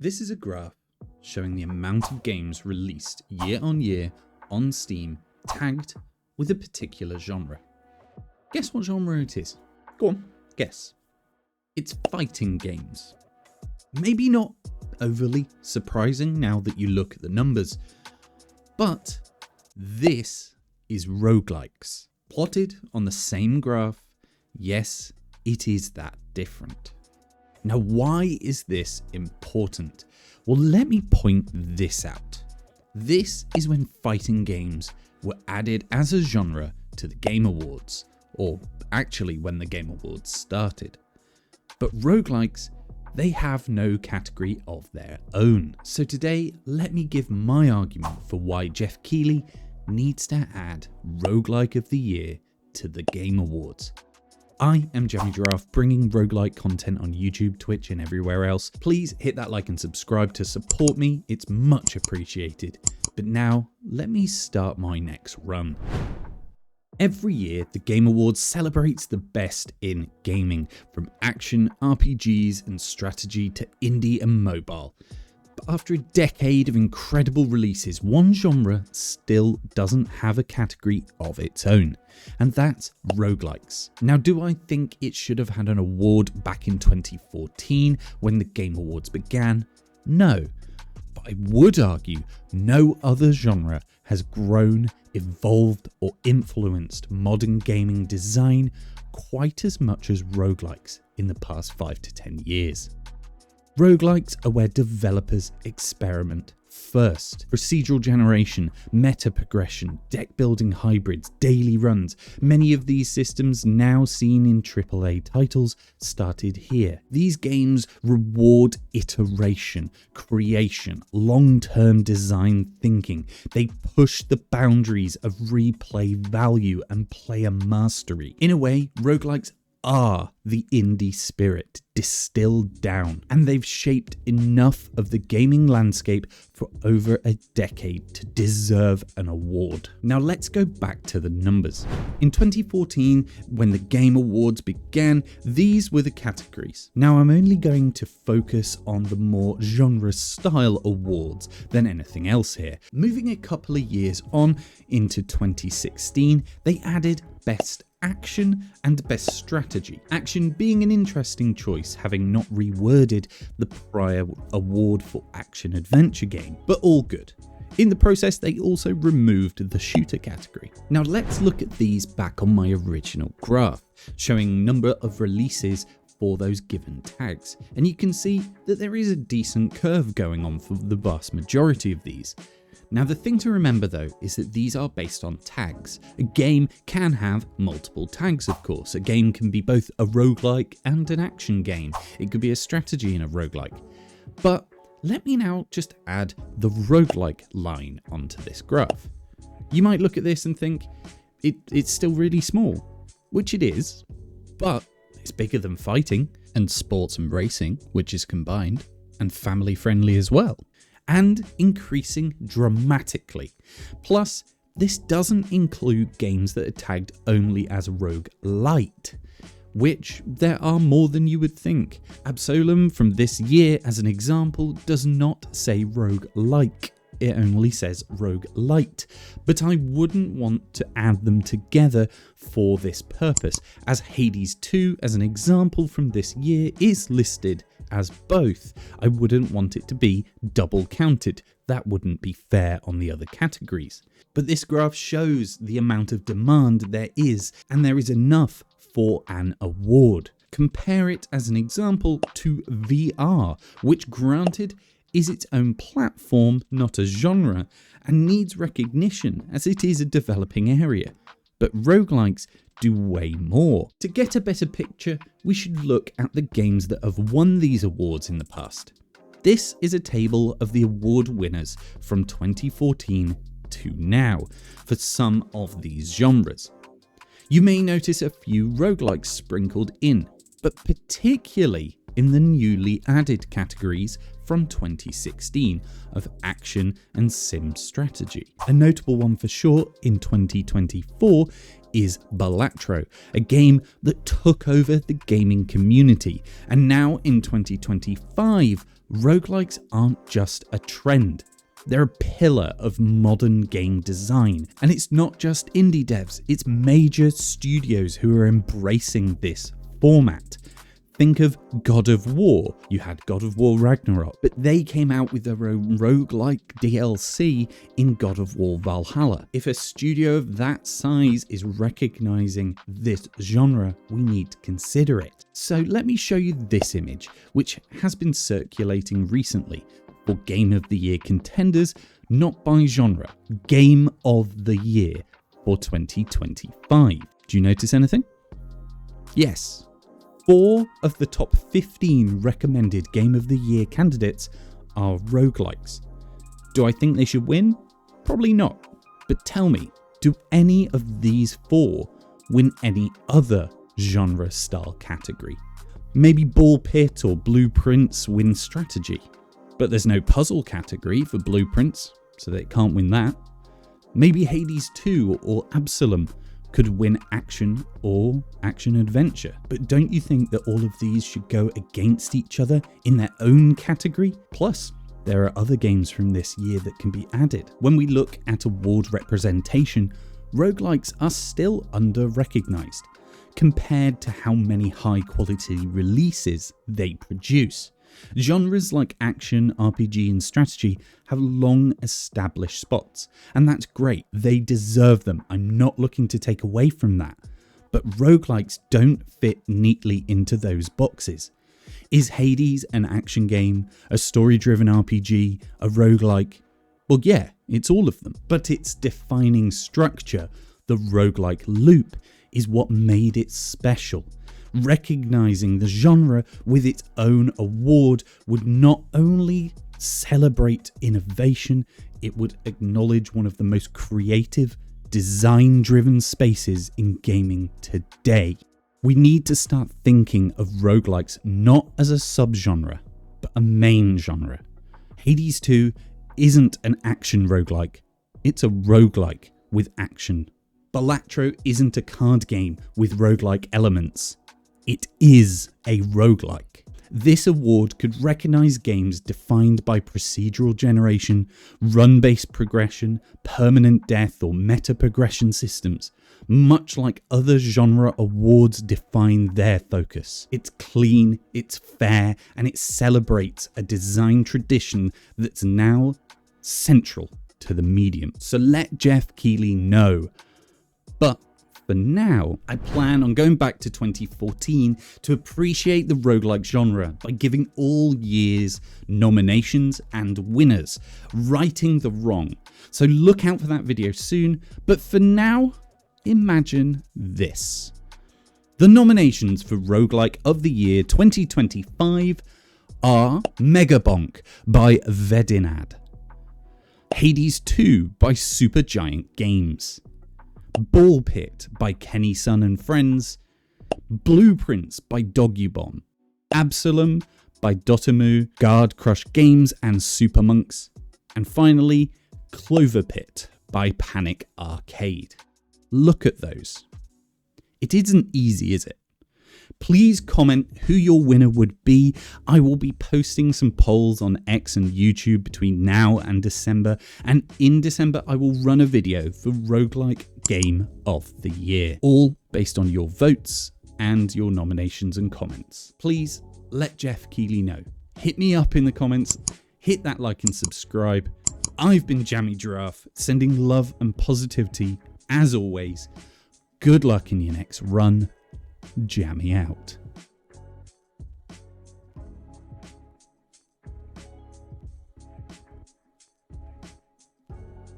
This is a graph showing the amount of games released year on year on Steam tagged with a particular genre. Guess what genre it is? Go on, guess. It's fighting games. Maybe not overly surprising now that you look at the numbers, but this is roguelikes. Plotted on the same graph, yes, it is that different. Now, why is this important? Well, let me point this out. This is when fighting games were added as a genre to the Game Awards, or actually when the Game Awards started. But roguelikes, they have no category of their own. So today, let me give my argument for why Jeff Keighley needs to add Roguelike of the Year to the Game Awards. I am JammyGiraffe, bringing roguelike content on YouTube, Twitch and everywhere else. Please hit that like and subscribe to support me, it's much appreciated. But now, let me start my next run. Every year, the Game Awards celebrates the best in gaming, from action, RPGs and strategy to indie and mobile. But after a decade of incredible releases, one genre still doesn't have a category of its own, and that's roguelikes. Now, do I think it should have had an award back in 2014 when the Game Awards began? No. But I would argue no other genre has grown, evolved or influenced modern gaming design quite as much as roguelikes in the past 5 to 10 years. Roguelikes are where developers experiment first. Procedural generation, meta progression, deck building hybrids, daily runs. Many of these systems now seen in AAA titles started here. These games reward iteration, creation, long-term design thinking. They push the boundaries of replay value and player mastery. In a way, roguelikes are the indie spirit distilled down, and they've shaped enough of the gaming landscape for over a decade to deserve an award. Now let's go back to the numbers. In 2014, when the Game Awards began, these were the categories. Now I'm only going to focus on the more genre style awards than anything else here. Moving a couple of years on into 2016, they added Best Action and Best Strategy. Action being an interesting choice, having not reworded the prior award for Action Adventure Game, but all good. In the process, they also removed the shooter category. Now let's look at these back on my original graph, showing number of releases for those given tags. And you can see that there is a decent curve going on for the vast majority of these. Now the thing to remember though is that these are based on tags. A game can have multiple tags, of course. A game can be both a roguelike and an action game. It could be a strategy in a roguelike. But let me now just add the roguelike line onto this graph. You might look at this and think it's still really small, which it is, but it's bigger than fighting and sports and racing, which is combined, and family friendly as well, and increasing dramatically. Plus, this doesn't include games that are tagged only as roguelite, which there are more than you would think. Absolum from this year, as an example, does not say roguelike. It only says roguelite, but I wouldn't want to add them together for this purpose, as Hades 2, as an example from this year, is listed as both. I wouldn't want it to be double counted. That wouldn't be fair on the other categories. But this graph shows the amount of demand there is, and there is enough for an award. Compare it as an example to VR, which granted is its own platform, not a genre, and needs recognition as it is a developing area. But roguelikes do way more. To get a better picture, we should look at the games that have won these awards in the past. This is a table of the award winners from 2014 to now for some of these genres. You may notice a few roguelikes sprinkled in, but particularly in the newly added categories from 2016 of action and sim strategy. A notable one for sure in 2024 is Balatro, a game that took over the gaming community, and now in 2025 roguelikes aren't just a trend. They're a pillar of modern game design. And it's not just indie devs, it's major studios who are embracing this format. Think of God of War. You had God of War Ragnarok, but they came out with their own roguelike DLC in God of War Valhalla. If a studio of that size is recognizing this genre, we need to consider it. So let me show you this image, which has been circulating recently for Game of the Year contenders, not by genre, Game of the Year for 2025. Do you notice anything? Yes. 4 of the top 15 recommended Game of the Year candidates are roguelikes. Do I think they should win? Probably not. But tell me, do any of these 4 win any other genre style category? Maybe Ball Pit or Blueprints win strategy. But there's no puzzle category for Blueprints, so they can't win that. Maybe Hades 2 or Absalom could win action or action adventure. But don't you think that all of these should go against each other in their own category? Plus, there are other games from this year that can be added. When we look at award representation, roguelikes are still under-recognized compared to how many high-quality releases they produce. Genres like action, RPG and strategy have long established spots, and that's great, they deserve them, I'm not looking to take away from that. But roguelikes don't fit neatly into those boxes. Is Hades an action game, a story-driven RPG, a roguelike? Well yeah, it's all of them, but its defining structure, the roguelike loop, is what made it special. Recognizing the genre with its own award would not only celebrate innovation, it would acknowledge one of the most creative, design-driven spaces in gaming today. We need to start thinking of roguelikes not as a subgenre, but a main genre. Hades 2 isn't an action roguelike, it's a roguelike with action. Balatro isn't a card game with roguelike elements. It is a roguelike. This award could recognize games defined by procedural generation, run-based progression, permanent death, or meta-progression systems, much like other genre awards define their focus. It's clean, it's fair, and it celebrates a design tradition that's now central to the medium. So let Jeff Keighley know. But for now, I plan on going back to 2014 to appreciate the roguelike genre by giving all year's nominations and winners, righting the wrong. So look out for that video soon, but for now, imagine this. The nominations for Roguelike of the Year 2025 are Megabonk by Vedinad, Hades 2 by Supergiant Games, Ball Pit by Kenny Sun and Friends, Blueprints by Dogubomb, Absalom by Dotemu, Guard Crush Games and Supermonks, and finally Clover Pit by Panic Arcade. Look at those. It isn't easy, is it? Please comment who your winner would be. I will be posting some polls on X and YouTube between now and December, and in December I will run a video for Roguelike Game of the Year, all based on your votes and your nominations and comments. Please let Jeff Keighley know. Hit me up in the comments, hit that like and subscribe. I've been JammyGiraffe, sending love and positivity as always. Good luck in your next run. Jammy out.